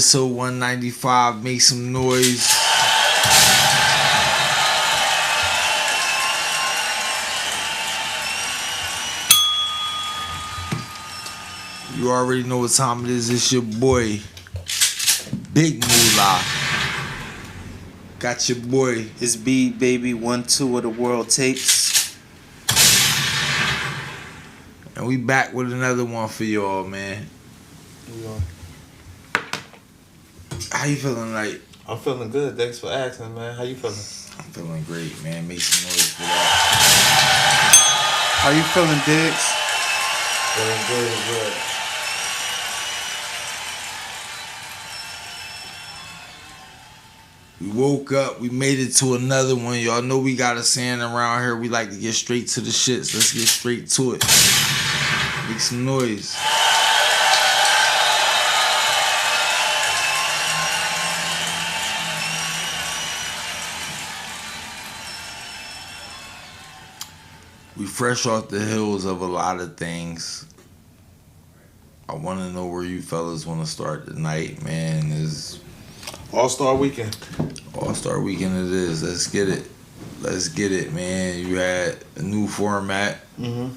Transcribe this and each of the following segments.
Episode 195. Make some noise. You already know what time it is. It's your boy, Big Moolah. Got your boy. It's Beeb, baby. 1-2 of the world tapes. And we back with another one for y'all, man. How you feeling tonight? I'm feeling good. Thanks for asking, man. How you feeling? I'm feeling great, man. Make some noise for that. How you feeling, Diggs? Feeling good as well. We woke up. We made it to another one. Y'all know we got a saying around here. We like to get straight to the shits. Let's get straight to it. Make some noise. We fresh off the hills of a lot of things. I want to know where you fellas want to start tonight, man. Is All-Star Weekend. All-Star Weekend it is. Let's get it. Let's get it, man. You had a new format. Mm-hmm.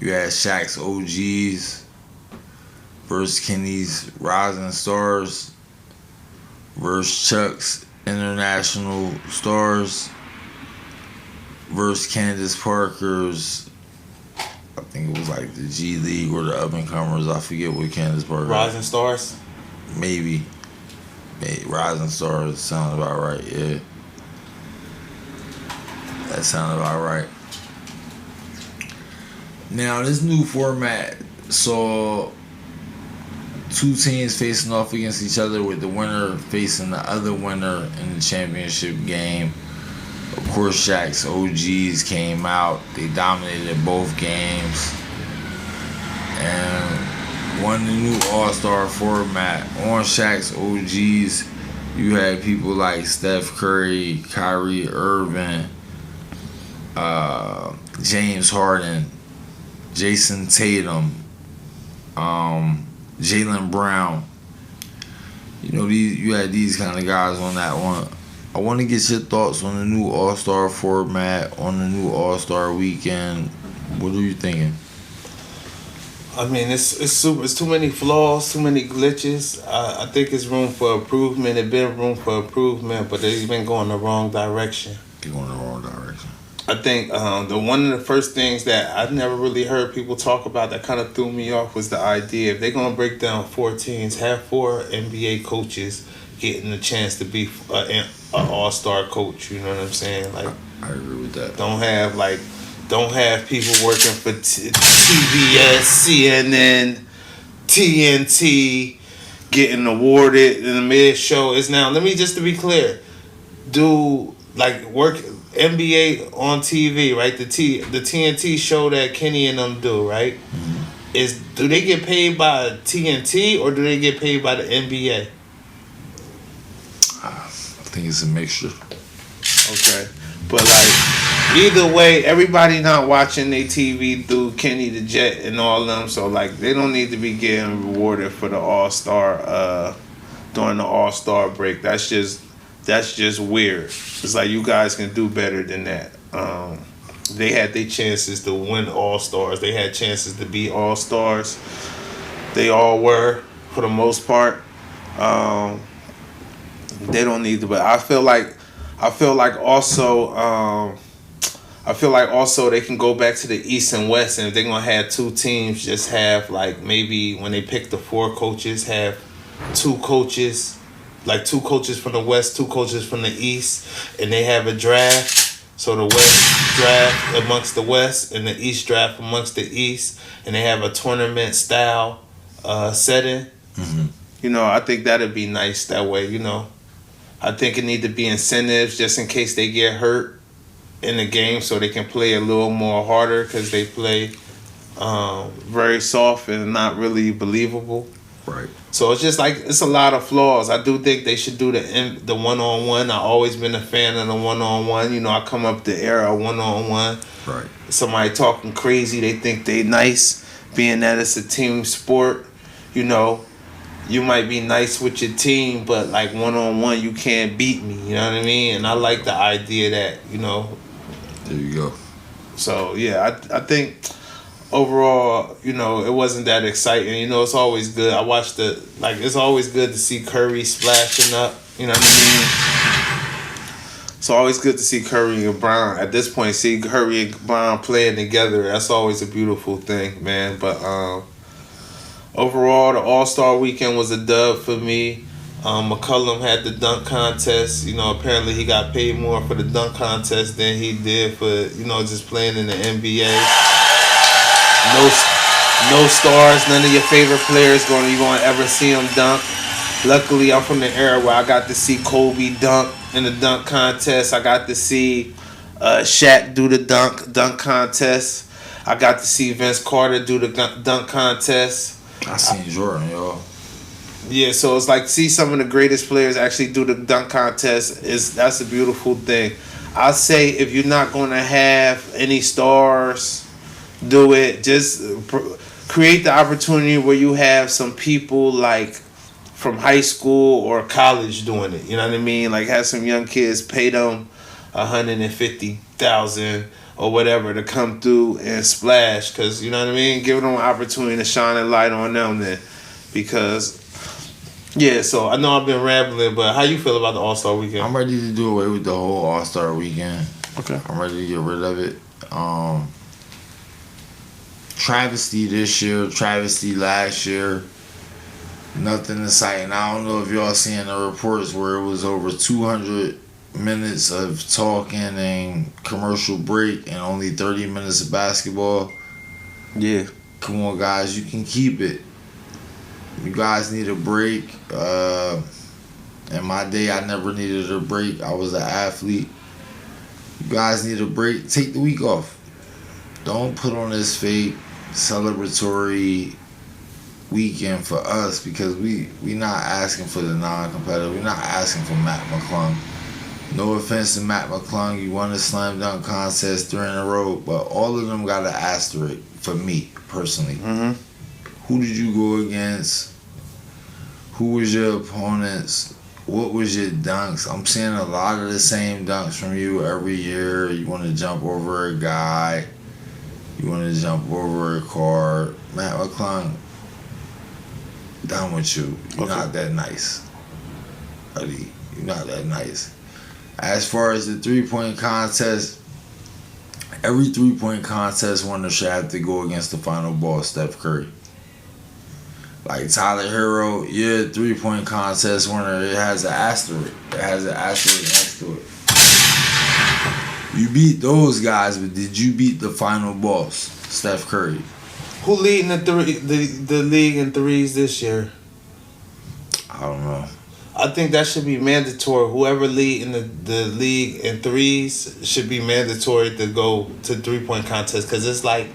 You had Shaq's OGs versus Kenny's Rising Stars versus Chuck's International Stars versus Candace Parker's, I think it was like the G League or the Up and Comers. I forget what Candace Parker. Rising Stars? Maybe. Rising Stars sounds about right, yeah. That sounds about right. Now, this new format saw two teams facing off against each other with the winner facing the other winner in the championship game. Of course, Shaq's OGs came out. They dominated both games and won the new All-Star format. On Shaq's OGs, you had people like Steph Curry, Kyrie Irving, James Harden, Jason Tatum, Jaylen Brown. You know, you had these kind of guys on that one. I want to get your thoughts on the new All-Star format, on the new All-Star weekend. What are you thinking? I mean, it's too many flaws, too many glitches. I think it's room for improvement. It's been room for improvement, but they've been going the wrong direction. They're going the wrong direction. I think one of the first things that I've never really heard people talk about that kind of threw me off was the idea if they're going to break down 4 teams, have 4 NBA coaches getting the chance to be an all-star coach. You know what I'm saying? Like, I agree with that. Don't have people working for TBS, CNN, TNT, getting awarded in the mid-show. Is now, let me just to be clear, do like work NBA on TV, right? The TNT show that Kenny and them do, right? Mm-hmm. Do they get paid by TNT or do they get paid by the NBA? I think it's a mixture. Okay. But like either way, everybody not watching their TV through Kenny the Jet and all them, so like they don't need to be getting rewarded for the All-Star during the All-Star break. That's just weird. It's like you guys can do better than that. They had their chances to win All-Stars. They had chances to be All-Stars. They all were for the most part. They don't need to, but I feel like also they can go back to the East and West, and if they're gonna have 2 teams, just have like maybe when they pick the 4 coaches, have 2 coaches, like 2 coaches from the West, 2 coaches from the East, and they have a draft. So the West draft amongst the West and the East draft amongst the East, and they have a tournament style setting. Mm-hmm. You know, I think that'd be nice that way. You know. I think it need to be incentives just in case they get hurt in the game so they can play a little more harder because they play very soft and not really believable. Right. So it's just like it's a lot of flaws. I do think they should do the one-on-one. I've always been a fan of the one-on-one. You know, I come up the era of one-on-one. Right. Somebody talking crazy, they think they nice, being that it's a team sport. You know, you might be nice with your team, but like one on one, you can't beat me. You know what I mean? And I like the idea that There you go. So yeah, I think overall, it wasn't that exciting. It's always good. It's always good to see Curry splashing up. You know what I mean? It's always good to see Curry and Brown. At this point, see Curry and Brown playing together. That's always a beautiful thing, man. But overall, the All-Star Weekend was a dub for me. McCollum had the dunk contest. Apparently he got paid more for the dunk contest than he did for, just playing in the NBA. No stars, none of your favorite players you gonna ever see them dunk. Luckily, I'm from the era where I got to see Kobe dunk in the dunk contest. I got to see Shaq do the dunk contest. I got to see Vince Carter do the dunk contest. I seen Jordan, yo. Yeah, so it's like see some of the greatest players actually do the dunk contest. That's a beautiful thing. I'll say if you're not going to have any stars do it, just create the opportunity where you have some people like from high school or college doing it. You know what I mean? Like have some young kids, pay them $150,000 or whatever to come through and splash, because you know what I mean. Give them an opportunity to shine a light on them then, because. Yeah, so I know I've been rambling, but how you feel about the All-Star Weekend? I'm ready to do away with the whole All-Star Weekend. Okay. I'm ready to get rid of it. Travesty this year, travesty last year. Nothing exciting. I don't know if y'all seen the reports where it was over 200 minutes of talking and commercial break and only 30 minutes of basketball. Yeah. Come on, guys, you can keep it. You guys need a break. In my day, I never needed a break. I was an athlete. You guys need a break. Take the week off. Don't put on this fake celebratory weekend for us, because we not asking for the non-competitive. We're not asking for Matt McClung. No offense to Matt McClung. You won a slam dunk contest 3 in a row, but all of them got an asterisk for me personally. Mm-hmm. Who did you go against? Who was your opponents? What was your dunks? I'm seeing a lot of the same dunks from you every year. You want to jump over a guy. You want to jump over a car. Matt McClung, done with you. You're not that nice. Buddy, you're not that nice. As far as the three-point contest, every three-point contest winner should have to go against the final boss, Steph Curry. Like Tyler Hero, yeah, three-point contest winner, it has an asterisk. It has an asterisk next to it. You beat those guys, but did you beat the final boss, Steph Curry? Who leading the league in threes this year? I don't know. I think that should be mandatory. Whoever lead in the league in threes should be mandatory to go to three-point contest, because it's like,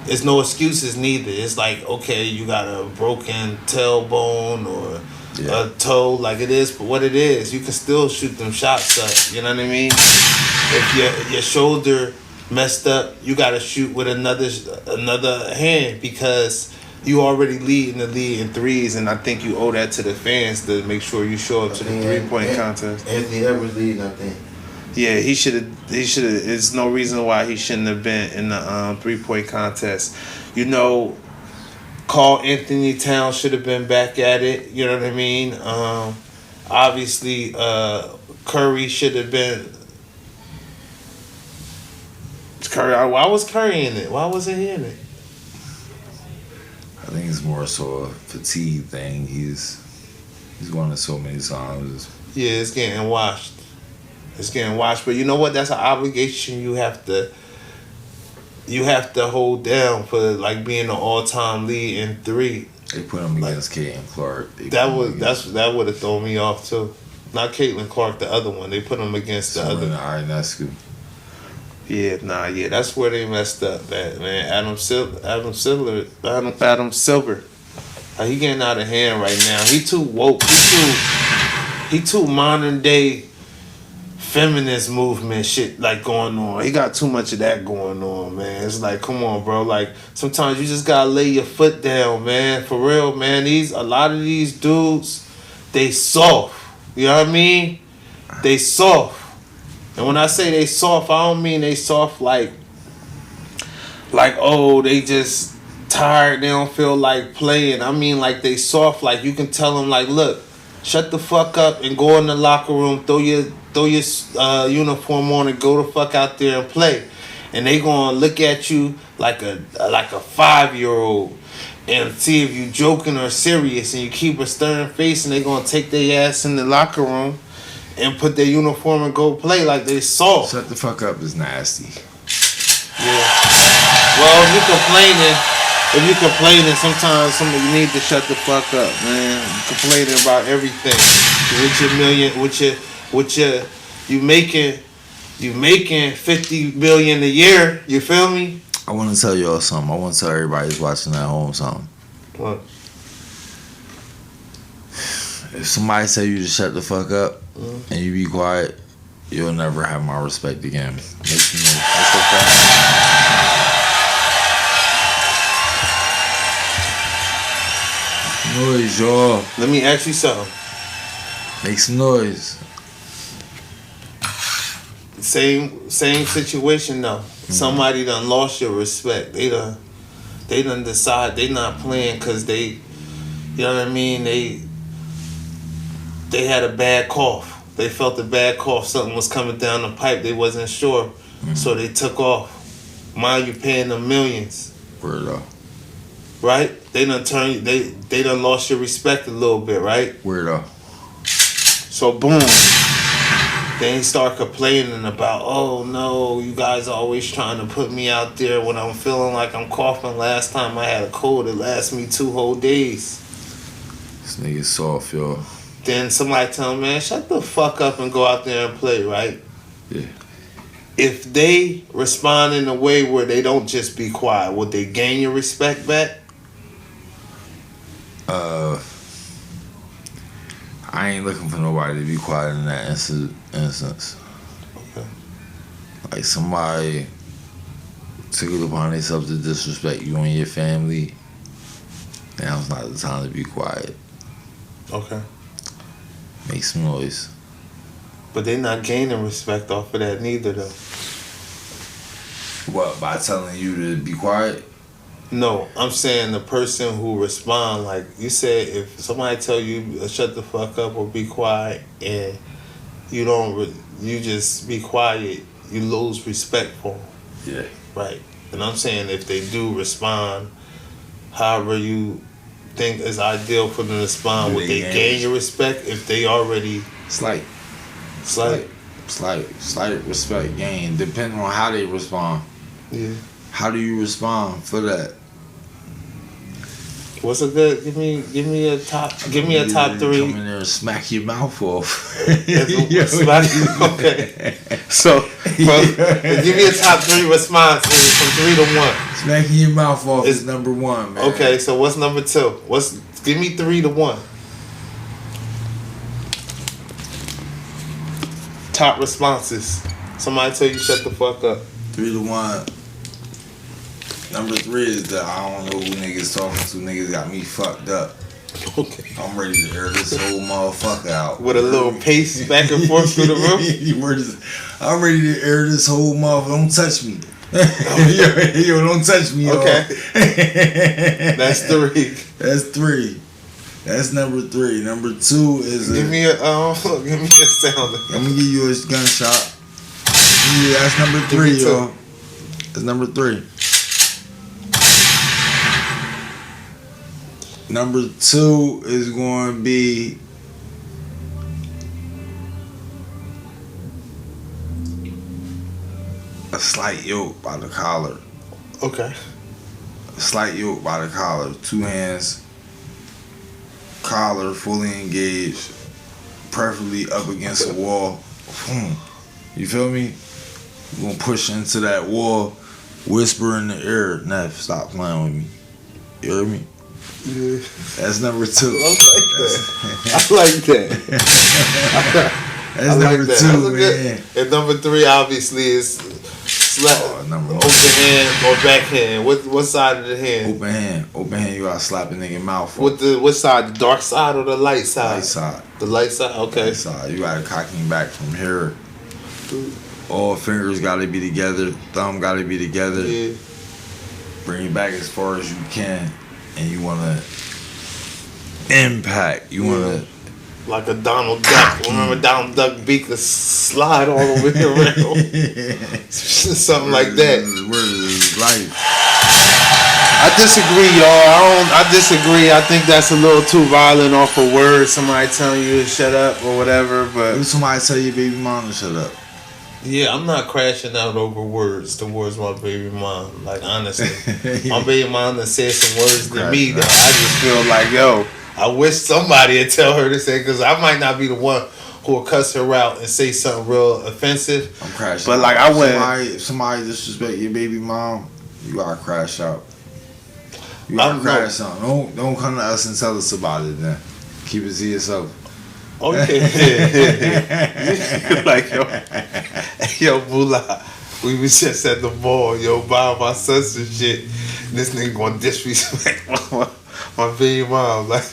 it's no excuses neither. It's like, okay, you got a broken tailbone or a toe, like it is, but what it is, you can still shoot them shots up. You know what I mean? If your shoulder messed up, you got to shoot with another hand, because you already lead in the league in threes, and I think you owe that to the fans to make sure you show up to the three-point contest. Anthony Edwards leading, I think. Yeah, he should have. There's no reason why he shouldn't have been in the three-point contest. Carl Anthony Towns should have been back at it. You know what I mean? Obviously, Curry should have been. Curry. Why was Curry in it? Why wasn't he in it? I think it's more so a fatigue thing. He's won it so many times. Yeah, it's getting washed. But you know what? That's an obligation you have to hold down for, like, being the all-time lead in three. They put him against Caitlin Clark. That would have thrown me off too. Not Caitlin Clark, the other one. They put him against the other. Ionescu. Yeah, that's where they messed up at, man. Adam Silver. He getting out of hand right now. He too woke. He too modern day feminist movement shit like going on. He got too much of that going on, man. It's like, come on, bro. Like sometimes you just gotta lay your foot down, man. For real, man. A lot of these dudes, they soft. You know what I mean? They soft. And when I say they soft, I don't mean they soft like oh, they just tired, they don't feel like playing. I mean like they soft, like you can tell them like, look, shut the fuck up and go in the locker room, throw your uniform on and go the fuck out there and play. And they gonna look at you like a 5-year-old and see if you joking or serious, and you keep a stern face, and they gonna take their ass in the locker room and put their uniform and go play like they soft. Shut the fuck up is nasty. Yeah. Well, if you complaining, sometimes you need to shut the fuck up, man. You complaining about everything. You making $50 million a year. You feel me? I want to tell y'all something. I want to tell everybody who's watching at home something. What? If somebody tell you to shut the fuck up and you be quiet, you'll never have my respect again. Makes me that's a fact. Noise, y'all. Let me ask you something. Make some noise. Same situation though. Mm-hmm. Somebody done lost your respect. They done decide they not playing because they, you know what I mean? They had a bad cough. They felt a bad cough. Something was coming down the pipe. They wasn't sure, so they took off. Mind you, paying them millions. Word up. Right? They done lost your respect a little bit, right? Weirdo. So boom. They start complaining about, oh no, you guys are always trying to put me out there when I'm feeling like I'm coughing. Last time I had a cold, it lasted me 2 whole days. This nigga's soft, yo. Then somebody tell them, man, shut the fuck up and go out there and play, right? Yeah. If they respond in a way where they don't just be quiet, would they gain your respect back? I ain't looking for nobody to be quiet in that instance. Okay. Like somebody took it upon themselves to disrespect you and your family. Now's not the time to be quiet. Okay. Make some noise. But they're not gaining respect off of that neither, though. What, by telling you to be quiet? No, I'm saying the person who respond, like you said, if somebody tell you shut the fuck up or be quiet and you just be quiet, you lose respect for them. Yeah. Right. And I'm saying if they do respond, however you think is ideal for them to respond, would they gain your respect if they already... Slight respect gain, depending on how they respond. Yeah. How do you respond for that? What's a good? Give me a top 3. Come in there and smack your mouth off. Okay. So, give me a top 3 responses from 3 to 1. Smacking your mouth off is number 1, man. Okay, so what's number 2? Give me 3 to 1. Top responses. Somebody tell you shut the fuck up. 3 to 1. Number 3 is that I don't know who niggas talking to. Niggas got me fucked up. Okay. I'm ready to air this whole motherfucker out. With a little pace back and forth through the room? I'm ready to air this whole motherfucker. Don't touch me. Yo, don't touch me, okay. That's 3. That's 3. That's number 3. Number 2 is give me a sound. I'm gonna give you a gunshot. Yeah, that's number 3, yo. That's number 3. Number 2 is going to be a slight yoke by the collar. Okay. A slight yoke by the collar. 2 hands, collar fully engaged, preferably up against a wall. You feel me? You're going to push into that wall, whisper in the ear, Neff, stop playing with me. You hear me? Yeah. That's number 2. I like that. That's number that. 2, That's man. good. And number 3 obviously is Number 1. open hand or backhand. What side of the hand? Open hand. Open hand, you gotta slap a nigga mouth. What side? The dark side or the light side? Light side. The light side? Okay. Light side. You gotta cock him back from here. All fingers gotta be together. Thumb gotta be together. Yeah. Bring it back as far as you can. And you wanna impact. You wanna... Like a Donald Duck. Remember Donald Duck beak the slide all the way around? Something like that. Word is life. I disagree, y'all. I disagree. I think that's a little too violent off a word. Somebody telling you to shut up or whatever. But if somebody tell your baby mom to shut up. Yeah, I'm not crashing out over words towards my baby mom. Like, honestly. My baby mom done said some words to me that I just feel like, yo, I wish somebody would tell her to say, because I might not be the one who will cuss her out and say something real offensive. I'm crashing but out. Like, I went. If somebody disrespect your baby mom, you gotta crash out. You gotta crash out. Don't come to us and tell us about it then. Keep it to yourself. Okay. Like, yo, Bula, we was just at the mall, yo, buying my son some shit. This nigga gonna disrespect my baby mom. Like,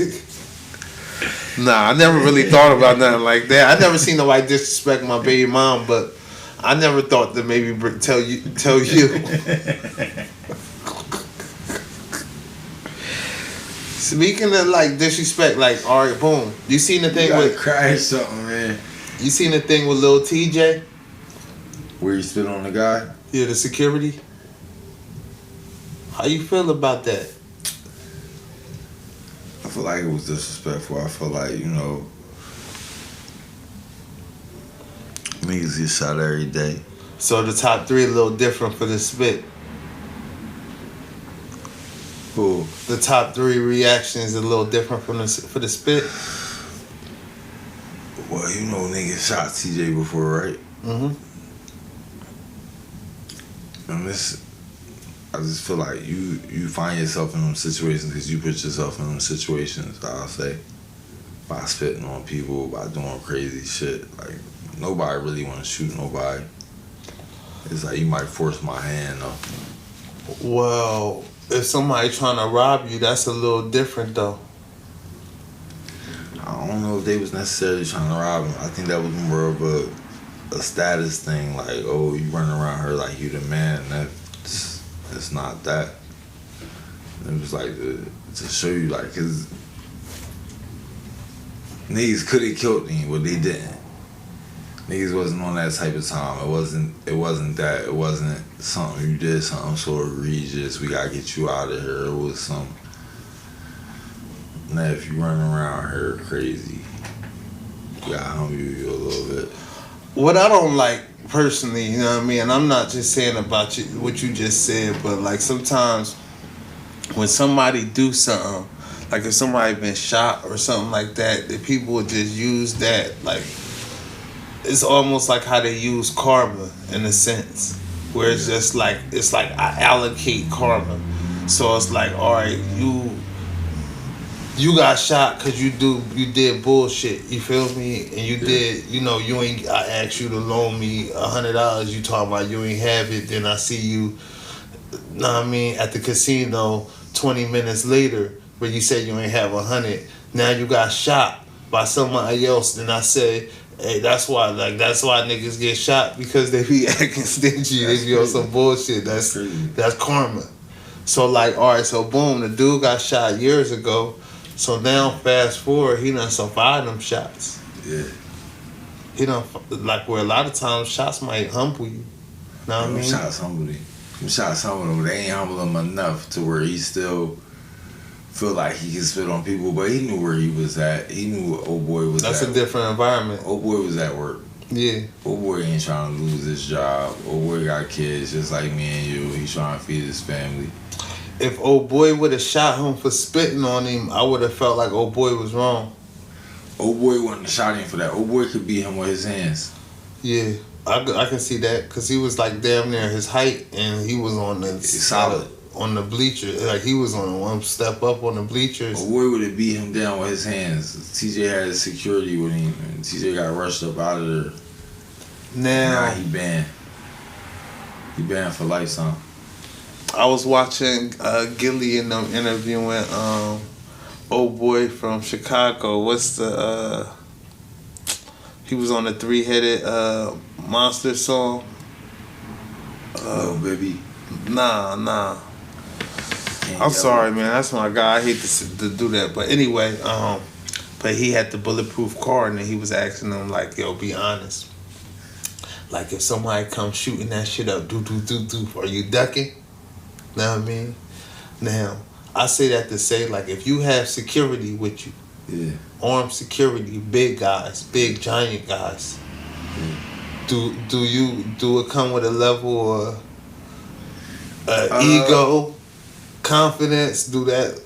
nah, I never really thought about nothing like that. I never seen nobody disrespect my baby mom, but I never thought to maybe tell you. Speaking of like disrespect, like, all right, boom. You seen the thing with crash something, man? You seen the thing with Lil TJ? Where you spit on the guy? Yeah, the security. How you feel about that? I feel like it was disrespectful. I feel like, niggas get shot every day. So the top 3 a little different for the spit. Cool. The top 3 reactions a little different for the spit. Well, niggas shot TJ before, right? Mm-hmm. And I just feel like you find yourself in them situations because you put yourself in them situations, I'll say. By spitting on people, by doing crazy shit. Like, nobody really want to shoot nobody. It's like you might force my hand, though. Well, if somebody trying to rob you, that's a little different, though. I don't know if they was necessarily trying to rob him. I think that was more of a status thing. Like, oh, you running around her like you the man. That's not that. It was like to show you, like, because niggas could have killed him, but they didn't. Niggas wasn't on that type of time. It wasn't that. It wasn't something you did something so egregious. We gotta get you out of here. It was something. Now if you running around here crazy, you gotta humble you a little bit. What I don't like personally, you know what I mean? And I'm not just saying about you, what you just said, but like sometimes when somebody do something, like if somebody been shot or something like that, the people would just use that, like, it's almost like how they use karma in a sense, where it's just like, it's like I allocate karma. So it's like, all right, you got shot because you did bullshit. You feel me? And you did, I asked you to loan me $100. You talking about you ain't have it. Then I see you, know what I mean, at the casino 20 minutes later, where you said you ain't have 100. Now you got shot by somebody else. Then I said, hey, that's why niggas get shot, because they be acting stingy. They be on some bullshit. That's karma. So like, all right, so boom, the dude got shot years ago. So now, fast forward, he done survived them shots. Yeah. He done, like, where a lot of times shots might humble you. Know what I mean? Shots humble him. Them shots humble him, but they ain't humble him enough to where he still feel like he can spit on people. But he knew where he was at. He knew where old boy was at. That's a different environment. Old boy was at work. Yeah. Old boy ain't trying to lose his job. Old boy got kids just like me and you. He's trying to feed his family. If old boy would have shot him for spitting on him, I would have felt like old boy was wrong. Old boy wouldn't have shot him for that. Old boy could beat him with his hands. Yeah, I can see that, because he was like damn near his height, and he was on the solid on the bleachers. Like he was on one step up on the bleachers. A boy would have beat him down with his hands. TJ had security with him, and TJ got rushed up out of there. Now he banned. He banned for lifetime. I was watching Gilly and them interviewing old boy from Chicago. What's the he was on the 3-headed monster song. Oh baby. Nah. I'm sorry, man. That's my guy. I hate to do that, but anyway, but he had the bulletproof car, and then he was asking them like, "Yo, be honest. Like, if somebody comes shooting that shit up, do, are you ducking?" Know what I mean? Now, I say that to say, like, if you have security with you, yeah, armed security, big guys, big giant guys, do it come with a level of ego, confidence? Do that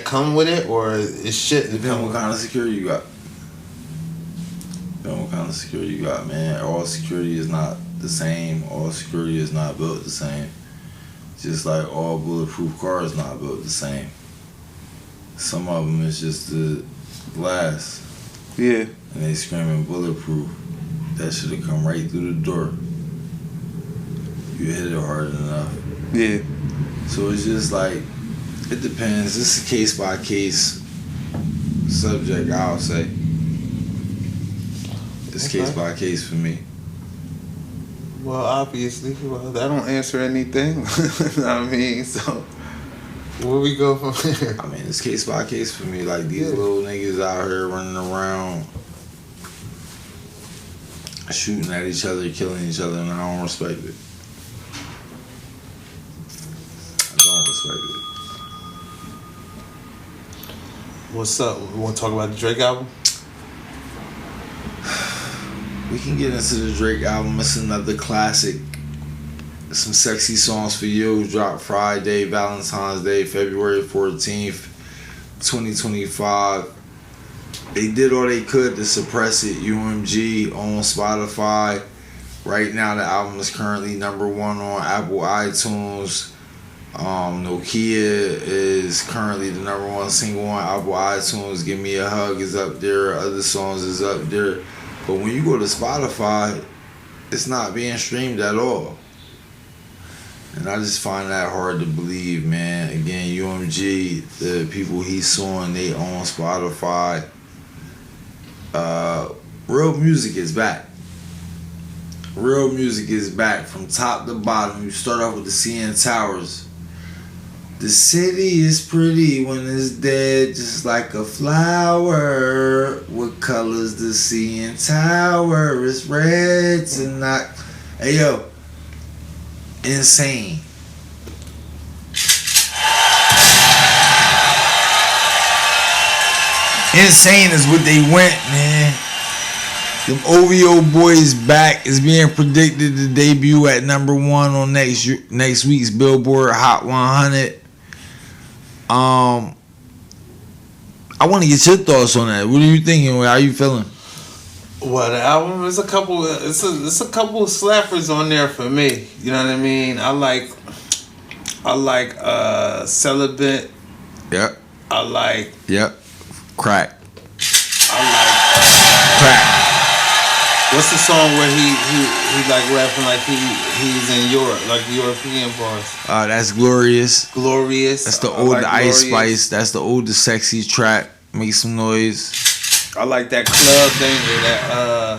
come with it, or it shouldn't? Depending what kind of security you got. What kind of security you got, man. All security is not the same. All security is not built the same. Just like all bulletproof cars not built the same. Some of them is just the glass. Yeah. And they screaming bulletproof. That should have come right through the door. You hit it hard enough. Yeah. So it's just like, it depends. It's a case by case subject, I'll say. It's case by case for me. Well, obviously, that don't answer anything. I mean, so where we go from here? I mean, it's case by case for me. Like these little niggas out here running around, shooting at each other, killing each other, and I don't respect it. I don't respect it. What's up? We want to talk about the Drake album? We can get into the Drake album. It's another classic. Some Sexy Songs for You dropped Friday, Valentine's Day, February 14th, 2025. They did all they could to suppress it. UMG on Spotify. Right now the album is currently #1 on Apple iTunes. Nokia is currently the #1 single on Apple iTunes. Give Me a Hug is up there. Other songs is up there. But when you go to Spotify, it's not being streamed at all. And I just find that hard to believe, man. Again, UMG, the people he's suing, they own Spotify. Real music is back. Real music is back from top to bottom. You start off with the CN Towers. The city is pretty when it's dead, just like a flower. What color's the CN Tower? It's red tonight. Hey yo, insane. Insane is what they went, man. Them OVO boys back is being predicted to debut at #1 on next week's Billboard Hot 100. I want to get your thoughts on that. What are you thinking? How are you feeling? Well, the album is a couple. It's a couple of slappers on there for me. You know what I mean? I like Celibate. Yep. I like. Yep. Crack. I like. Crack. What's the song where he like rapping like he's in Europe, like European bars? That's Glorious. Glorious. That's the older Ice Spice. That's the older Sexy Trap. Make some noise. I like that Club Danger.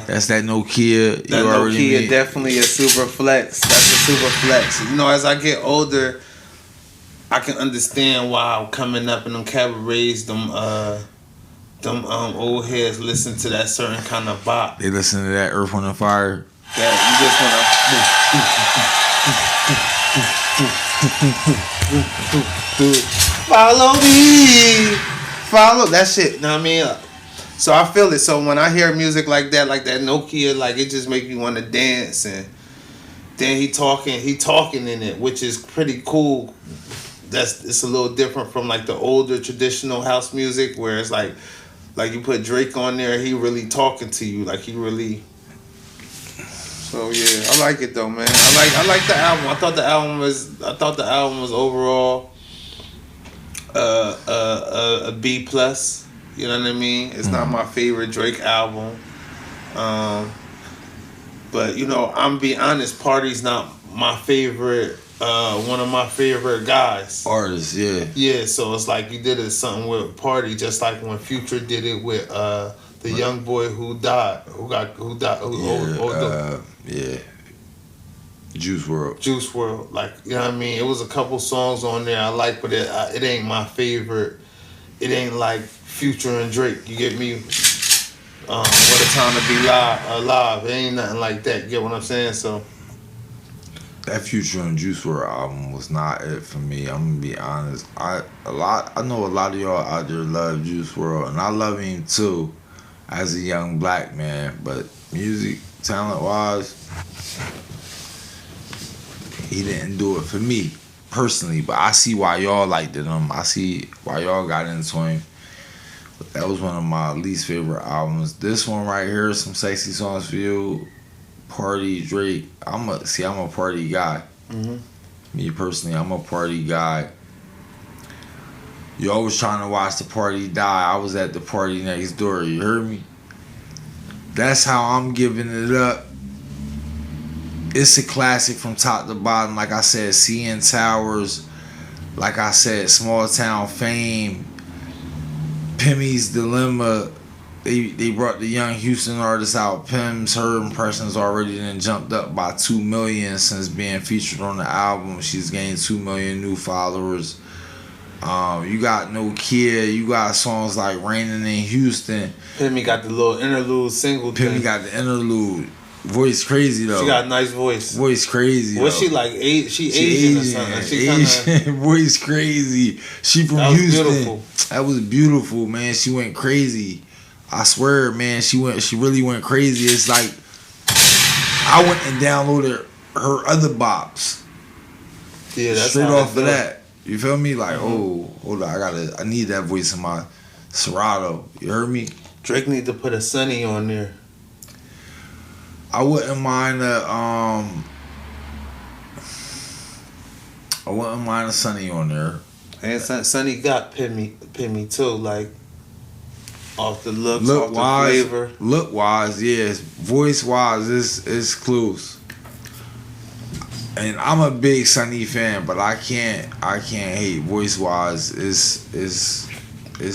That's that Nokia. That Nokia definitely a super flex. That's a super flex. You know, as I get older, I can understand why I'm coming up in them cabarets, them old heads listen to that certain kind of bop. They listen to that Earth, Wind, and Fire. That you just wanna follow me, follow that shit. Know what I mean? So I feel it. So when I hear music like that Nokia, like it just make me want to dance. And then he talking in it, which is pretty cool. It's a little different from like the older traditional house music where it's like you put Drake on there, he really talking to you, like he really So yeah, I like it though, man. I like the album. I thought the album was overall a B plus. You know what I mean? It's not my favorite Drake album. But you know, I'm be honest, Party's not my favorite. One of my favorite guys. Artists, yeah. Yeah, so it's like you did it something with Party, just like when Future did it with the young boy who died. Yeah. Juice WRLD. Juice WRLD, like, you know what I mean? It was a couple songs on there I like, but it ain't my favorite. It ain't like Future and Drake. You get me? What a time to be alive. It ain't nothing like that. You get what I'm saying? So that Future and Juice WRLD album was not it for me. I'm gonna be honest. I know a lot of y'all out there love Juice WRLD, and I love him too, as a young black man. But music talent wise, he didn't do it for me personally. But I see why y'all liked him. I see why y'all got into him. But that was one of my least favorite albums. This one right here, Some Sexy Songs for You. Party, Drake. I'm a party guy. Mm-hmm. Me personally, I'm a party guy. You always trying to watch the party die. I was at the party next door. You heard me? That's how I'm giving it up. It's a classic from top to bottom. Like I said, CN Towers. Like I said, Small Town Fame. Pimmy's Dilemma. They brought the young Houston artist out. Pim's, her impressions already then jumped up by 2 million since being featured on the album. She's gained 2 million new followers. You got Nokia. You got songs like Raining in Houston. Pimmy got the little interlude single thing. Pimmy got the interlude. Voice crazy though. She got a nice voice. Voice crazy. What's she like? She Asian or something? She Asian. Voice crazy. She from Houston. Beautiful. That was beautiful, man. She went crazy. I swear, man, she really went crazy. It's like I went and downloaded her other bops. Yeah, that's straight off of that. You feel me? Like, oh, hold on, I need that voice in my Serato. You heard me? Drake need to put a Sunny on there. I wouldn't mind a Sunny on there. And Sunny got Pimmy too, like. Off the looks, look off wise, the flavor. Look wise, yes. Voice wise, it's close. And I'm a big Sunny fan, but I can't hate. Voice wise, is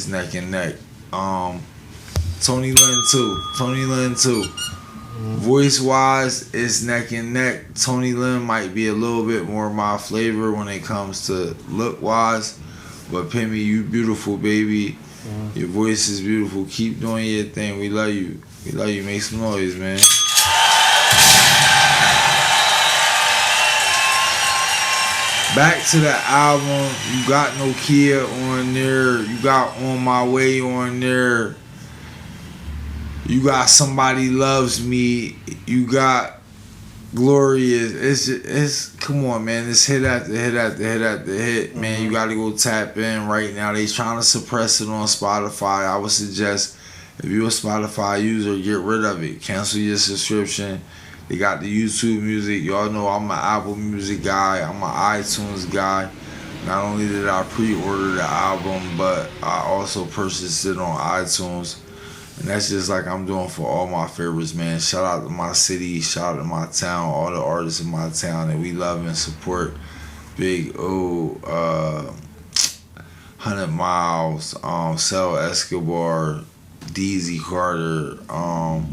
neck and neck. Tony Lynn too. Mm-hmm. Voice wise, it's neck and neck. Tony Lynn might be a little bit more my flavor when it comes to look wise, but Pimmy, you beautiful, baby. Your voice is beautiful. Keep doing your thing. We love you. Make some noise, man. Back to the album. You got Nokia on there. You got On My Way on there. You got Somebody Loves Me. You got Glorious. It's come on, man. It's hit after hit after hit after hit, man. You gotta go tap in right now. They trying to suppress it on Spotify. I would suggest if you're a Spotify user, get rid of it. Cancel your subscription. They got the YouTube music. Y'all know I'm an Apple Music guy. I'm an iTunes guy. Not only did I pre-order the album, but I also purchased it on iTunes. And that's just like I'm doing for all my favorites, man. Shout out to my city, shout out to my town, all the artists in my town that we love and support. Big O, 100 Miles, Cell Escobar, DZ Carter, Don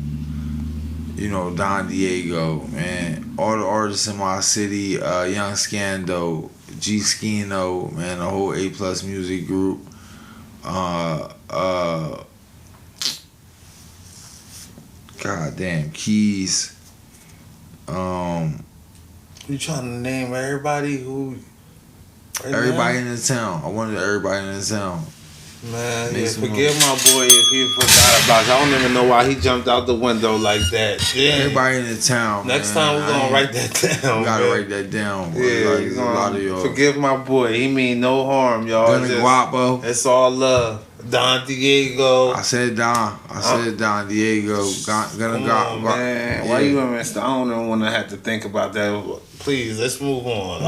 Diego, man. All the artists in my city, Young Scando, G Skino, man, the whole A+ music group. Goddamn Keys. You trying to name everybody who? Everybody in the town. I wanted everybody in the town. Man, yeah, forgive my boy if he forgot about you. I don't even know why he jumped out the window like that. Yeah. Everybody in the town. Next time we're gonna write that down. We gotta write that down. Bro. Yeah, like, a lot of y'all. Forgive my boy. He mean no harm, y'all. Guapo. It's all love. Don Diego. I said Don. Don Diego. Man, why you gonna mess? I don't even want to have to think about that. Please, let's move on.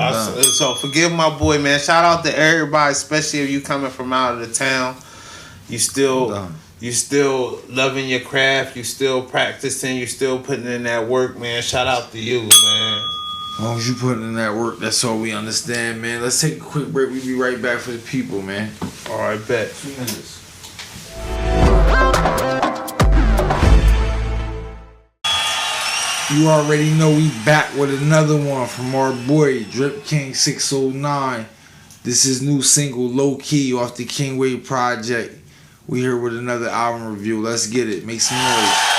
So forgive my boy, man. Shout out to everybody, especially if you coming from out of the town. You still loving your craft. You still practicing. You still putting in that work, man. Shout out to you, man. As long as you putting in that work, that's all we understand, man. Let's take a quick break. We'll be right back for the people, man. All right, bet. 2 minutes. You already know we back with another one from our boy Drip King 609. This is new single Low Key off the King Wave project. We here with another album review. Let's get it. Make some noise.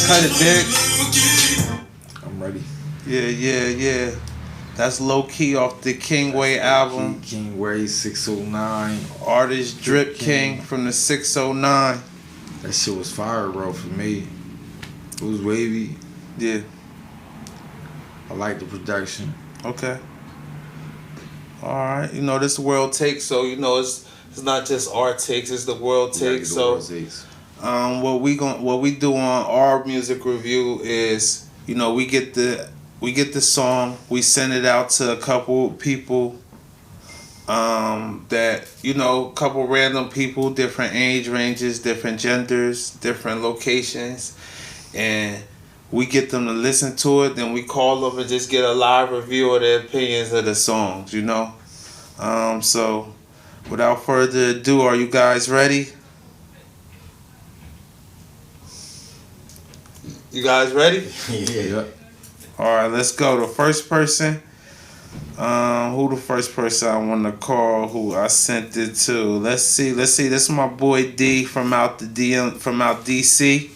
Cut it, Dick. I'm ready. Yeah. That's Low Key off the King Way album. King Way 609. Artist Drip King from the 609. That shit was fire, bro, for me. It was wavy. Yeah. I like the production. Okay. Alright. You know, this world takes, so you know it's not just our takes, it's the world takes. So what we do on our music review is, you know, we get the song, we send it out to a couple people that, you know, couple random people, different age ranges, different genders, different locations, and we get them to listen to it, then we call them and just get a live review of their opinions of the songs, you know. So without further ado, are you guys ready? You guys ready? Yeah. Alright, let's go. The first person, who the first person I want to call, who I sent it to. Let's see. This is my boy D from out DC.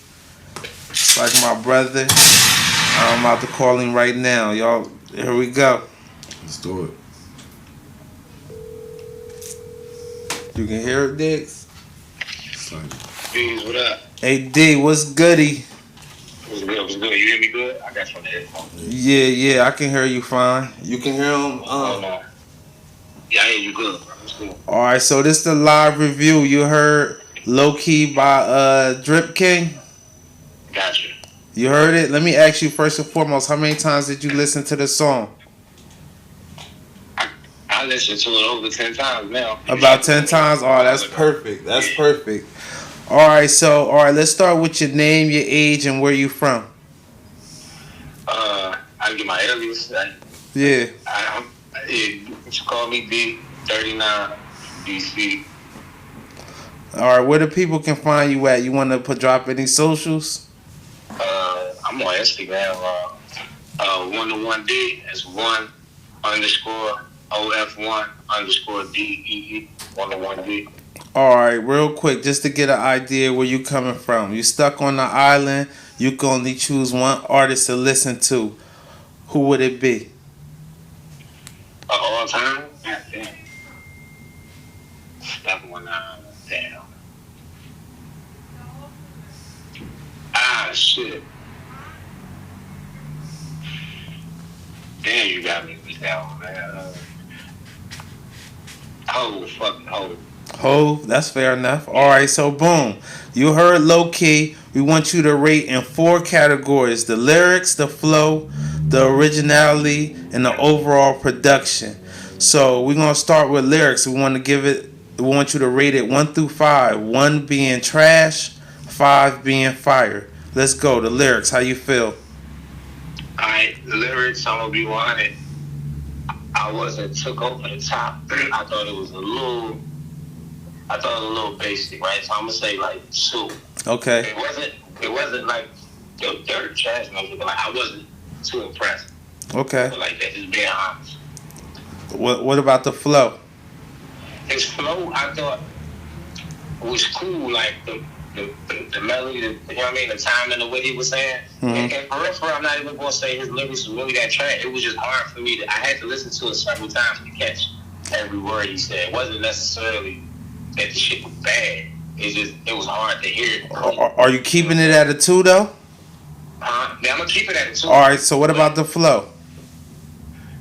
It's like my brother. I'm about to call him right now. Y'all, here we go. Let's do it. You can hear it, Diggs? Beans, what up? Hey D, what's goody? What's good? You hear me good? I got you on the headphones. Yeah, I can hear you fine. You can hear him? No. Yeah, I hear you good, bro. It's cool. Alright, so this is the live review. You heard Low Key by Drip King? Gotcha. You heard it? Let me ask you first and foremost, how many times did you listen to the song? I listened to it over 10 times now. About 10 times? Oh, that's perfect. That's perfect. All right, let's start with your name, your age, and where you from. I get my alias. Yeah. You call me Beeb, 39, DC. All right, where the people can find you at? You want to drop any socials? I'm on Instagram. 1-to-1D is 1_OF1_DEE 1-to-1D. All right, real quick, just to get an idea where you coming from. You stuck on the island. You can only choose one artist to listen to. Who would it be? All time? God damn. Stuck one damn. Shit. Damn, you got me with that one, man. Fucking Hov. Hov, that's fair enough. All right, so boom. You heard Low Key. We want you to rate in 4 categories: the lyrics, the flow, the originality, and the overall production. So we're gonna start with lyrics. We want you to rate it 1 through 5. 1 being trash, 5 being fire. Let's go. The lyrics. How you feel? Alright, the lyrics, I'm gonna be 100. I wasn't took over the top. I thought it was a little basic, right? So I'm gonna say like 2. Okay. It wasn't like dirt trash music, but like I wasn't too impressed. Okay. But like that, just being honest. What about the flow? His flow, I thought was cool, like the melody, you know what I mean, the timing of what he was saying. Mm-hmm. And for real, I'm not even gonna say his lyrics was really that trash. It was just hard for me I had to listen to it several times to catch every word he said. It wasn't necessarily that the shit was bad. It was hard to hear it. Are you keeping it at a 2 though? Yeah, I'm gonna keep it at a 2. All right. So what about the flow?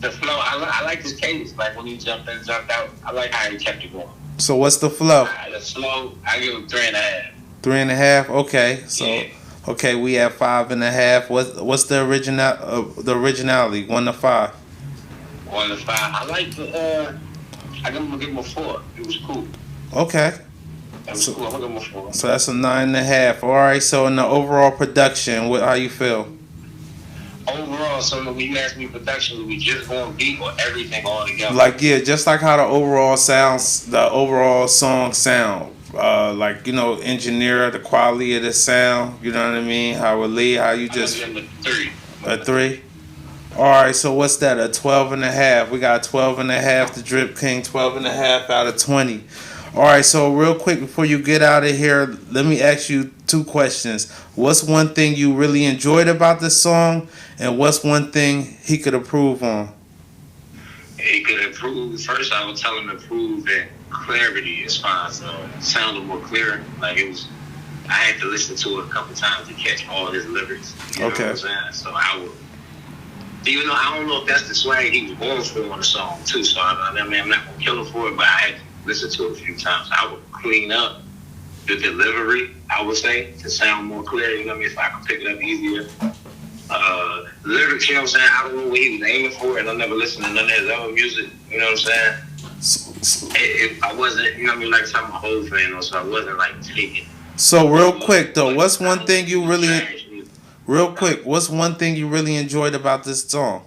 The flow, I like his cadence. Like when he jumped in, jumped out. I like how he kept it going. So what's the flow? The flow, I give him 3.5. 3.5. Okay. So Yeah. okay, we have 5.5. What's the originality? 1 to 5. 1 to 5. I like the. I give him a 4. It was cool. Okay. That was cool. I'm gonna give him a 4. So that's a 9.5. All right. So in the overall production, how you feel? Overall, so when you ask me production, we just going beat or everything all together? Like just like how the overall song sound. Like engineer the quality of the sound. You know what I mean? How you just I'm gonna give him a 3. a 3. All right, so what's that? A 12.5. We got 12.5. The Drip King, 12.5 out of 20. All right, so real quick before you get out of here, let me ask you 2 questions. What's one thing you really enjoyed about this song, and what's one thing he could improve on? He could improve. First, I would tell him to improve that clarity is fine. So it sounded more clear. Like it was. I had to listen to it a couple times to catch all his lyrics. You know what I'm saying? So I would. Even though I don't know if that's the swag he was going for on the song too. So I mean, I'm not gonna kill him for it, but I had to listen to it a few times. I would clean up the delivery, I would say, to sound more clear. You know what I mean? If I could pick it up easier. Lyrics, you know what I'm saying? I don't know what he was aiming for, and I never listened to none of his other music. You know what I'm saying? I wasn't, you know what I mean, like I'm a whole fan, so I wasn't like taking. So real quick though, what's one thing you really enjoyed about this song?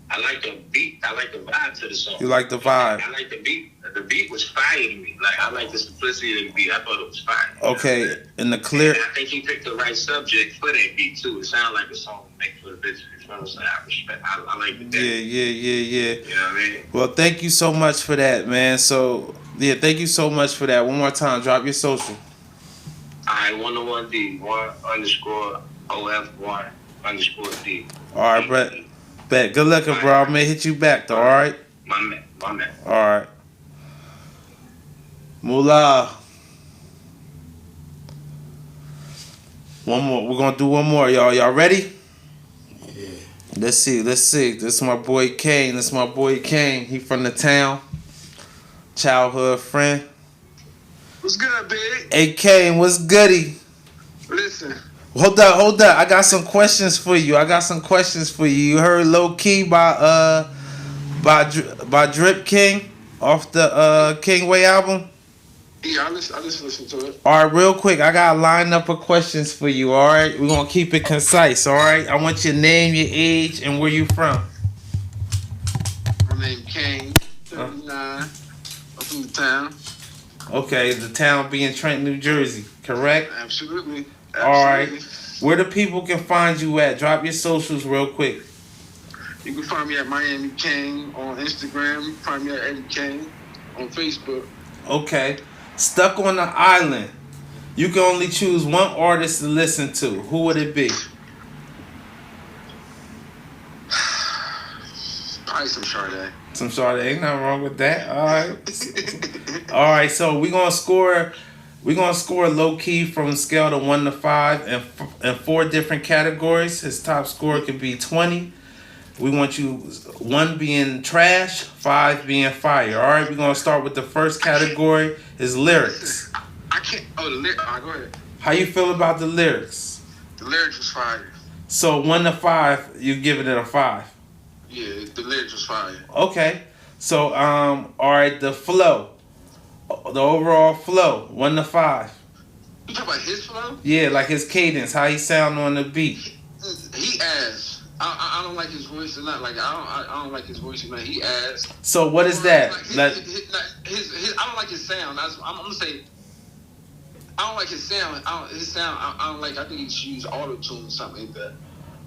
I like the beat. I like the vibe to the song. You like the vibe? I like the beat. The beat was fire to me. Like I like the simplicity of the beat. I thought it was fire. Okay, and the clear. And I think he picked the right subject for that beat too. It sounded like a song to make for the bitches. You know what I'm saying? I respect. I like the Yeah. You know what I mean? Well, thank you so much for that, man. So yeah, thank you so much for that. One more time, drop your social. Alright, 1-to-1D, 1_OF1_D. All right, Brett. Bet. Good luck, bro. I may hit you back though. All right. My man. All right. Moolah. One more. We're gonna do one more, y'all. Y'all ready? Yeah. Let's see. This is my boy Kane. He from the town. Childhood friend. What's good, big? Hey Kane, what's goody? Listen. Hold up. I got some questions for you. You heard Low Key by Drip King off the King Way album? Yeah, I just listen to it. All right, real quick, I got a lineup of questions for you. All right, we're gonna keep it concise. All right, I want your name, your age, and where you from. My name Kane, 39. I'm from the town. Okay, the town being Trenton, New Jersey, correct? Absolutely. All right, where the people can find you at? Drop your socials real quick. You can find me at Miami Kane on Instagram. You can find me at Eddie Kane on Facebook. Okay, stuck on the island. You can only choose one artist to listen to. Who would it be? Probably some Sade. Some Sade. Ain't nothing wrong with that. All right. All right. So we're gonna score. We're gonna score low key from a scale to 1 to 5 and 4 different categories. His top score could be 20. We want you 1 being trash, 5 being fire. All right. We're gonna start with the first category. Is lyrics. I can't. Oh, the lyrics. All right, go ahead. How you feel about the lyrics? The lyrics was fire. So 1 to 5, you giving it a 5. Yeah, the lyrics was fire. Okay. So all right, the flow. The overall flow, 1 to 5. You talking about his flow? Yeah, like his cadence, how he sound on the beat. He ass. I don't like his voice or not. Like I don't like his voice or not. He ass. So what is that? Like his I don't like his sound. I'm gonna say. I don't like his sound. I don't like. I think he should use auto tune or something like that.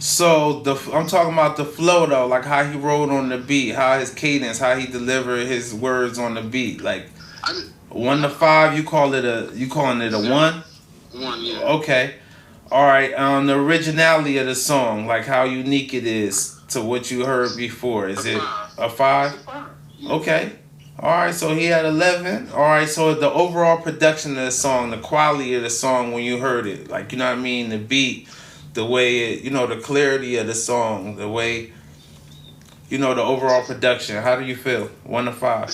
So I'm talking about the flow though, like how he wrote on the beat, how his cadence, how he delivered his words on the beat. Like 1 to 5, you calling it a 1? 1, yeah. Okay. All right. The originality of the song, like how unique it is to what you heard before, is it a 5? Yeah. Okay. All right. So he had 11. All right. So the overall production of the song, the quality of the song when you heard it, like you know what I mean, the beat, the way it, the clarity of the song, the way, the overall production. How do you feel? 1 to 5.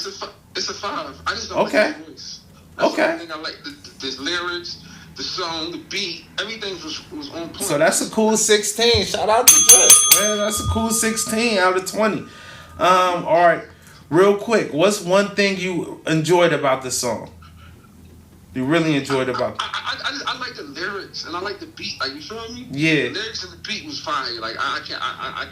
It's a 5. I just don't like his voice. That's the only thing I like. The lyrics, the song, the beat, everything was on point. So that's a cool 16. Shout out to Drake, man. That's a cool 16 out of 20. All right. Real quick, what's one thing you enjoyed about the song? You really enjoyed about it? I like the lyrics and I like the beat. Like, you feel me? Yeah. The lyrics and the beat was fire. Like I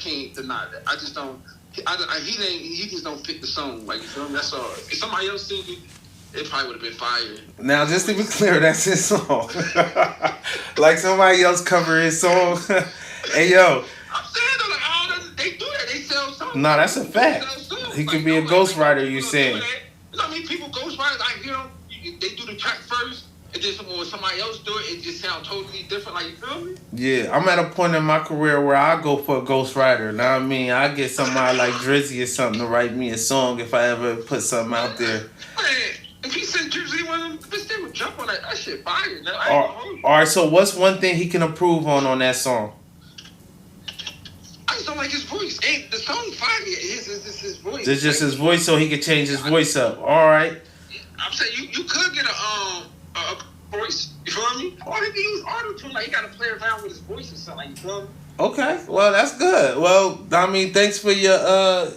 can't deny that. I just don't. He just don't fit the song. Like, you feel me? That's all. If somebody else sing it, it probably would have been fire. Now, just to be clear, that's his song. Like somebody else cover his song. Hey, yo. I'm saying though, like, they do that. They sell songs. No, that's a fact. He could be a ghostwriter. You saying? You know what I mean? People ghostwriters. I hear them. They do the track first, and then when somebody else do it, it just sounds totally different. Like, you feel me? Yeah, I'm at a point in my career where I go for a ghostwriter. Know what I mean? I get somebody like Drizzy or something to write me a song if I ever put something out there. Man, if he sent Drizzy one of them, bitch, they would jump on that. That shit fire. All right, so what's one thing he can improve on that song? I just don't like his voice. Ain't the song fire? It's his voice. It's just his voice, so he can change his voice up. All right. I'm saying you could get a voice. You feel me? Or he can use auto-tune. Like, he got to play around with his voice or something. Like, you feel me? Okay, well that's good. Well, I mean, thanks for your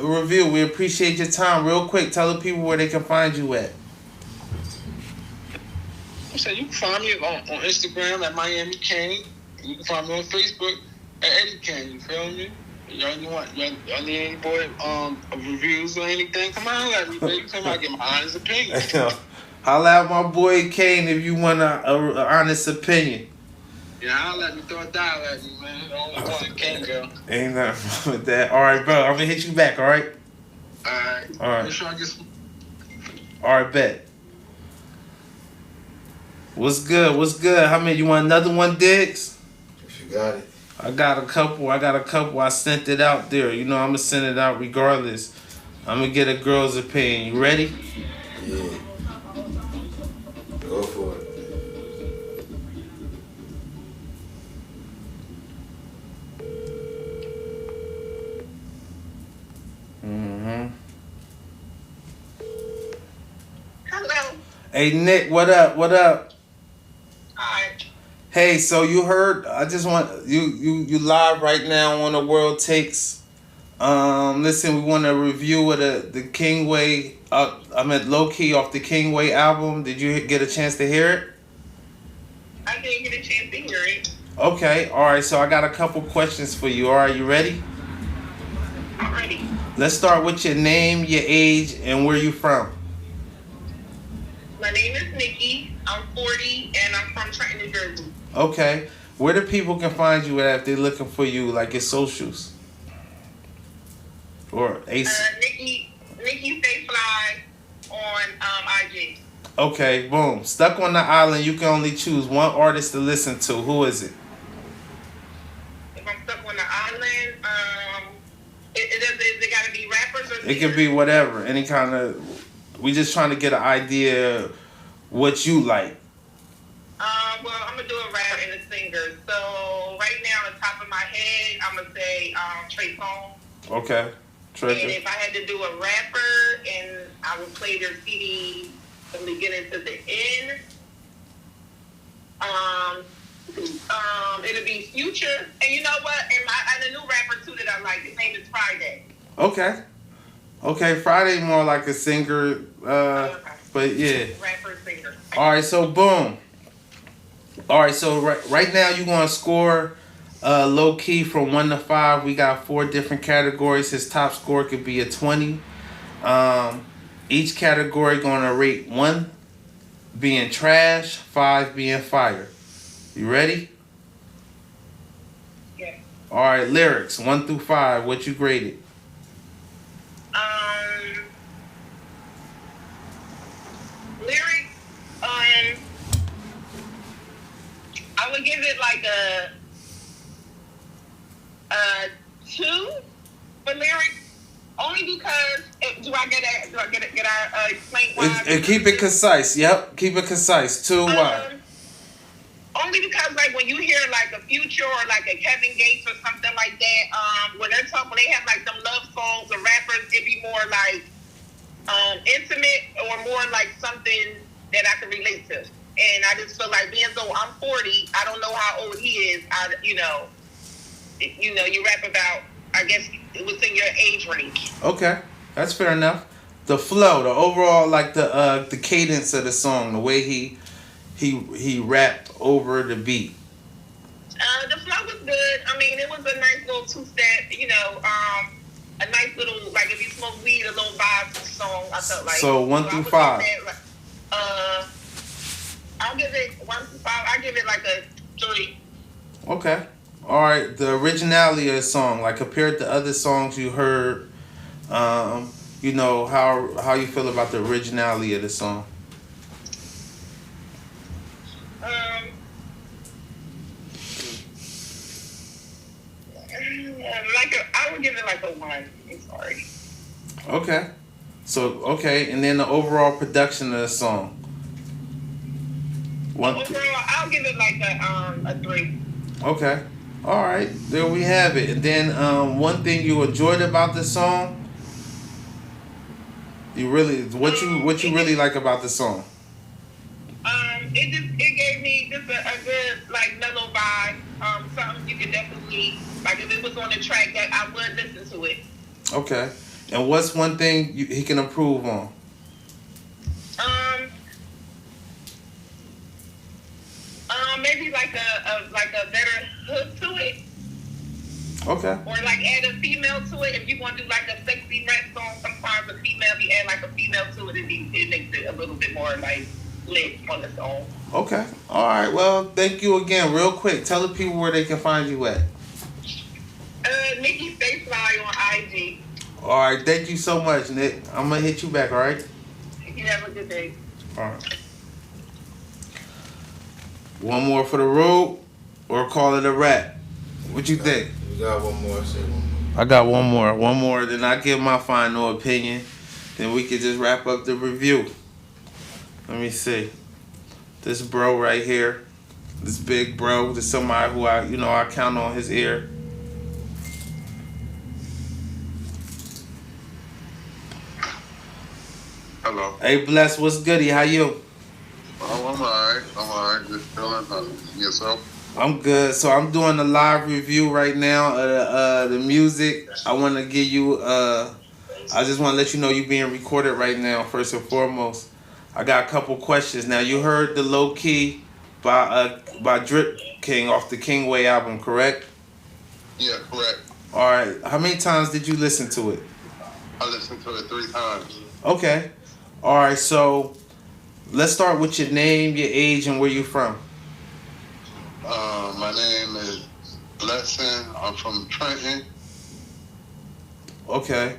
review. We appreciate your time. Real quick, tell the people where they can find you at. I'm saying you can find me on Instagram at Miami Kane. You can find me on Facebook at Eddie Kane. You feel me? Y'all need any boy reviews or anything? Come on, let me, baby. Come on, get my honest opinion. Holla at my boy Kane if you want an honest opinion. Yeah, I'll let me throw a dial at you, man. The only one Kane, girl. Ain't nothing wrong with that. All right, bro. I'm gonna hit you back. All right. All right. All right. Make sure I get some. All right, bet. What's good? What's good? How many? You want another one, Diggs? If you got it. I got a couple. I sent it out there. I'm gonna send it out regardless. I'm gonna get a girl's opinion. You ready? Yeah. Go for it. Hello. Hey Nick, what up? What up? Hi. Hey, so you heard? I just want you live right now on the World Takes Listen, we want a review of the Kingway. I meant Low Key off the Kingway album. Did you get a chance to hear it? I didn't get a chance to hear it. Okay, all right. So I got a couple questions for you. All right, you ready? I'm ready. Let's start with your name, your age, and where you from. My name is Nikki. I'm 40, and I'm from Trenton, New Jersey. Okay. Where the people can find you at if they're looking for you, like your socials? Or Ace? Nikki Stay Fly on IG. Okay, boom. Stuck on the Island, you can only choose one artist to listen to. Who is it? If I'm stuck on the island, is it got to be rappers or It can be whatever. Any kind of... We just trying to get an idea what you like. Well, I'm going to do a rap and a singer. So, right now, on the top of my head, I'm going to say Trey Songz. Okay. Treasure. And if I had to do a rapper and I would play their CD from the beginning to the end, it'll be Future. And you know what? And a new rapper, too, that I like. His name is Friday. Okay. Okay, Friday more like a singer, but yeah. Rapper, singer. All right, so boom. All right, so right now you're going to score Low Key from 1 to 5. We got 4 different categories. His top score could be a 20. Each category going to rate 1 being trash, 5 being fire. You ready? Yeah. All right, lyrics 1 through 5. What you graded? Lyrics, I would give it like a 2 for lyrics, only because do I explain why? And keep it concise. Yep, keep it concise. 2 why? Only because like when you hear like a Future or like a Kevin Gates or something like that, when they have like them love songs or rappers, it'd be more like intimate or more like something that I can relate to. And I just feel like being though I'm 40, I don't know how old he is. You rap about, I guess it was in your age range. Okay, that's fair enough. The flow, the overall, like the cadence of the song, the way he rapped over the beat. The flow was good. I mean, it was a nice little 2-step. A nice little, like if you smoke weed, a little vibe song. I felt like. So 1 through 5. I'll give it 1 through 5. I give it like a 3. Okay. All right. The originality of the song, like compared to other songs you heard, how you feel about the originality of the song. I would give it like a 1. I'm sorry. Okay. So and then the overall production of the song. Overall, I'll give it like a 3. Okay. All right. There we have it. And then one thing you enjoyed about the song. What you really like about the song? It gave me just a good like mellow vibe. Something you could definitely like if it was on the track that I would listen to it. Okay. And what's one thing he can improve on? Maybe like a better hook to it. Okay. Or like add a female to it. If you want to do like a sexy rap song, sometimes a female, if you add like a female to it, it makes it a little bit more like lit on the song. Okay. All right. Well, thank you again. Real quick, tell the people where they can find you at. Nikki Stay Fly on IG. All right. Thank you so much, Nick. I'm gonna hit you back. All right. You have a good day. All right. One more for the road, or call it a wrap. What you think? You got one more. Say one more. I got one more. One more. Then I give my final opinion. Then we can just wrap up the review. Let me see. This bro right here. This big bro. This somebody who I count on his ear. Hello. Hey, Bless, what's goody? How you? Oh, I'm alright. Just chilling. Yourself? I'm good. So I'm doing a live review right now of the music. I want to give you. I just want to let you know you're being recorded right now. First and foremost, I got a couple questions. Now you heard the Low Key by Drip King off the Kingway album, correct? Yeah, correct. All right. How many times did you listen to it? I listened to it 3 times. Okay. All right. So let's start with your name, your age, and where you're from. My name is Blessing. I'm from Trenton. Okay.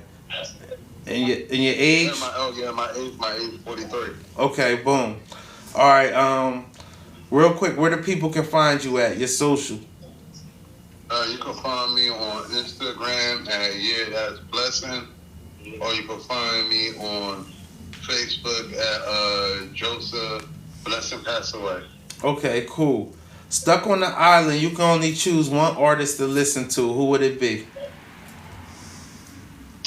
And your age? My age 43. Okay, boom. All right, real quick, where the people can find you at, your social? You can find me on Instagram at that's Blessing, or you can find me on Facebook at Joseph Blessing Pass Away. Okay, cool. Stuck on the Island, you can only choose one artist to listen to. Who would it be?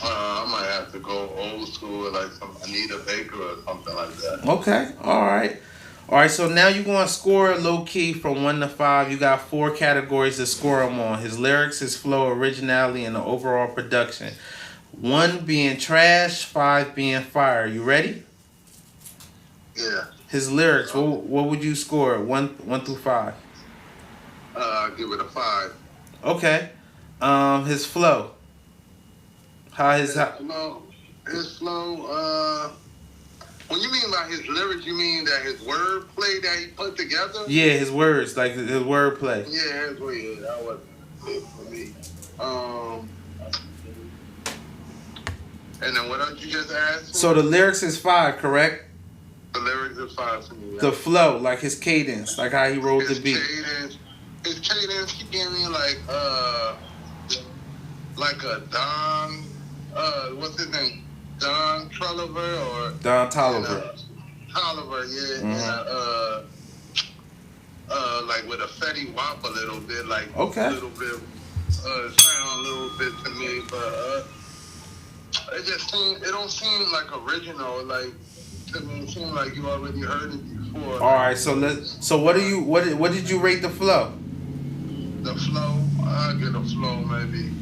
I might have to go old school, like some Anita Baker or something like that. Okay, all right. All right, so now you're going to score low key from 1 to 5. You got 4 categories to score him on: his lyrics, his flow, originality, and the overall production. 1 being trash, 5 being fire. You ready? Yeah. His lyrics, what would you score? 1 through 5. I'll give it a 5. Okay. His flow. His flow. When you mean by his lyrics, you mean that his wordplay that he put together? Yeah, his words, like his wordplay. Yeah, that wasn't it for me. And then what else you just asked? So the lyrics is 5, correct? The lyrics is 5 for me. Yeah. The flow, like his cadence, like how he wrote the beat. His cadence, he gave me like a Don, what's his name? Don Tolliver or Don Tolliver. Tolliver, yeah. Mm-hmm. And, like with a Fetty Wap a little bit, like okay. A little bit, sound a little bit to me, but it don't seem like original, like to me. It seems like you already heard it before. All right, so what did you rate the flow? The flow, I get a flow maybe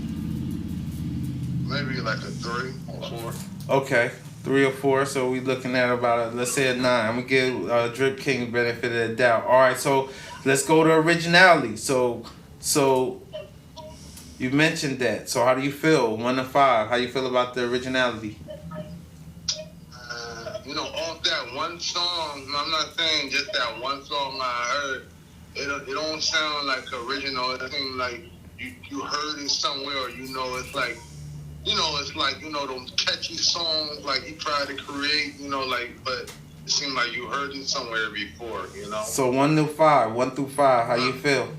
like a 3 or 4. Okay, 3 or 4. So we looking at about let's say a 9. I'm gonna give Drip King benefit of the doubt. All right, so let's go to originality. So you mentioned that. So how do you feel? 1 to 5. How you feel about the originality? Off that one song. I'm not saying just that one song I heard. It don't sound like original. It seems like you heard it somewhere. Or it's like. It's like, those catchy songs like he tried to create, but it seemed like you heard it somewhere before, So 1 through 5, 1 through 5, how you feel?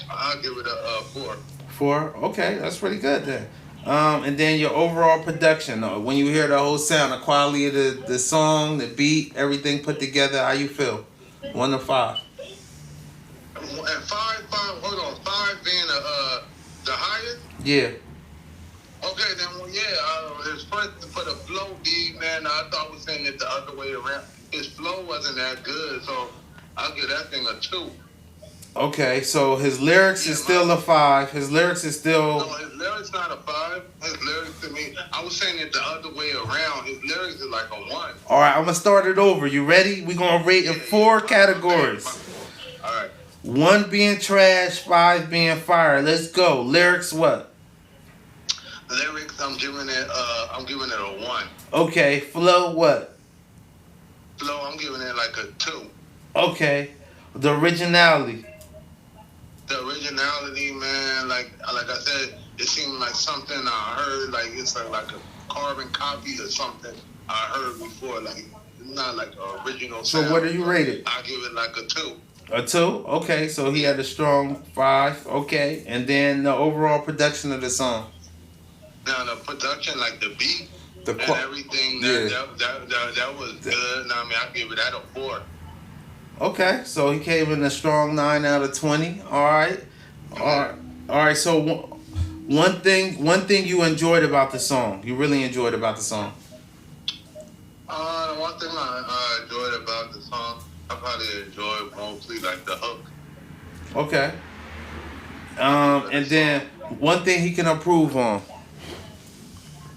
I'll give it a 4. 4? Okay, that's pretty good then. And then your overall production, when you hear the whole sound, the quality of the song, the beat, everything put together, how you feel? 1 to 5. And 5, hold on, 5 being the highest? Yeah. Okay, then, his first for the flow beat, man, I thought I was saying it the other way around. His flow wasn't that good, so I'll give that thing a 2. Okay, so his lyrics is still a 5. His lyrics is still... No, his lyrics not a 5. His lyrics to me, I was saying it the other way around. His lyrics is like a 1. All right, I'm going to start it over. You ready? We're going to rate in 4 categories. All right. 1 being trash, 5 being fire. Let's go. Lyrics what? Lyrics, I'm giving it a 1. Okay, flow what? Flow, I'm giving it like a 2. Okay, the originality. The originality, man, like I said, it seemed like something I heard, like it's like a carbon copy or something I heard before, like not like an original sound. So what do you rate it? I give it like a 2. A 2? Okay, so he had a strong 5. Okay, and then the overall production of the song. Now the production, like the beat and everything, that was good. Now, I mean, I give it that a 4. Okay, so he came in a strong 9 out of 20. All right. So one thing you enjoyed about the song, you really enjoyed about the song. The one thing I enjoyed about the song, I probably enjoyed mostly like the hook. Okay. And then one thing he can improve on.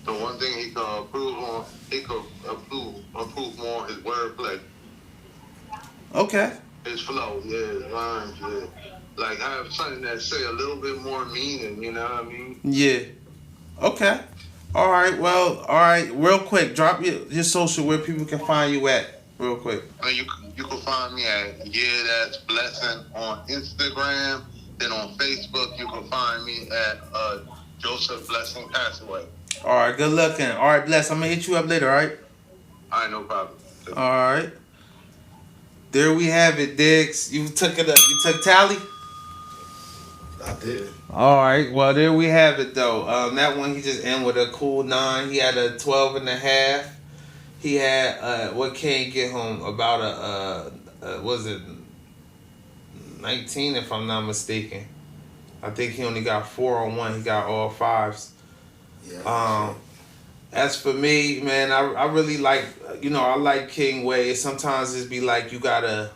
The one thing he can improve on, he could improve more his wordplay. Okay. His flow, his rhymes, like have something that say a little bit more meaning, you know what I mean? Yeah. Okay. All right. Well, all right. Real quick, drop your social where people can find you at. Real quick. You can find me at That's Blessing on Instagram. Then on Facebook, you can find me at Joseph Blessing Passaway. All right. Good looking. All right, Bless. I'm gonna hit you up later. All right. All right, no problem. All right. There we have it, Diggs. You took it up. You took tally? I did. All right. Well, there we have it, though. That one, he just ended with a cool 9. He had a 12.5. He had, what can't get home? About was it 19, if I'm not mistaken. I think he only got 4 on one. He got all 5s. Yeah. As for me, man, I really like, I like King Way. Sometimes it's be like you gotta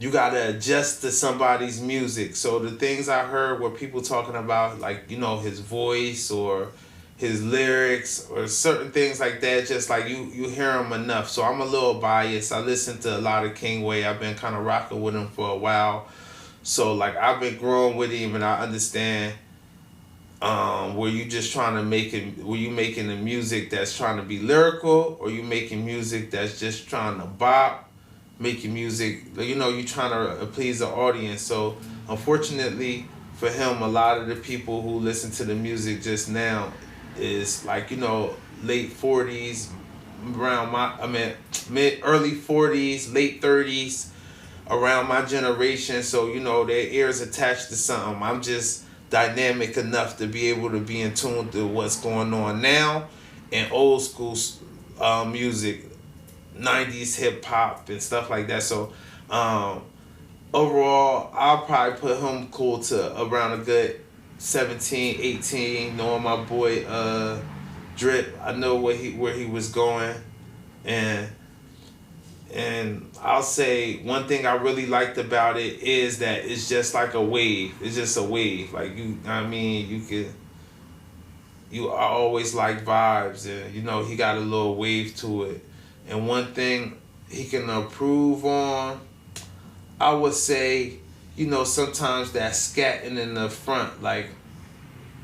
adjust to somebody's music. So the things I heard were people talking about, like, his voice or his lyrics or certain things like that, just like you hear him enough. So I'm a little biased. I listen to a lot of King Way. I've been kind of rocking with him for a while. So, like, I've been growing with him, and I understand were you just trying to were you making the music that's trying to be lyrical, or you making music that's just trying to bop, making music, you trying to please the audience. So unfortunately for him, a lot of the people who listen to the music just now is like, late 40s, early 40s, late 30s, around my generation. So, their ears attached to something. I'm just dynamic enough to be able to be in tune to what's going on now and old school music, 90s hip hop and stuff like that. So overall, I'll probably put him cool to around a good 17, 18, knowing my boy Drip. I know where he was going, and I'll say one thing I really liked about it is that it's just like a wave. It's just a wave. Like, I always like vibes, and he got a little wave to it. And one thing he can improve on, I would say, sometimes that scatting in the front, like,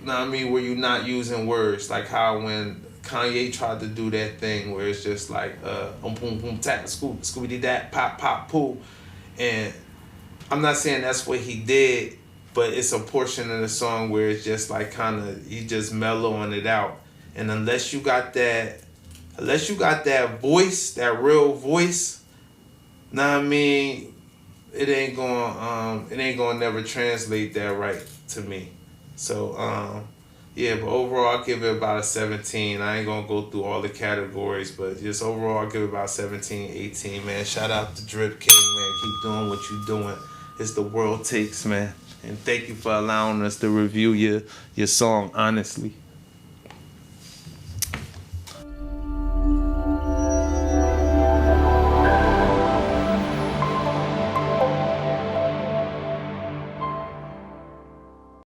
where you're not using words, like how when Kanye tried to do that thing where it's just like boom boom tap scooby that pop pop poo, and I'm not saying that's what he did, but it's a portion of the song where it's just like kind of he just mellowing it out, and unless you got that voice, that real voice, it ain't gonna never translate that right to me. So yeah, but overall, I'll give it about a 17. I ain't going to go through all the categories, but just overall, I'll give it about 17, 18, man. Shout out to Drip King, man. Keep doing what you're doing. It's the world takes, man. And thank you for allowing us to review your song, honestly.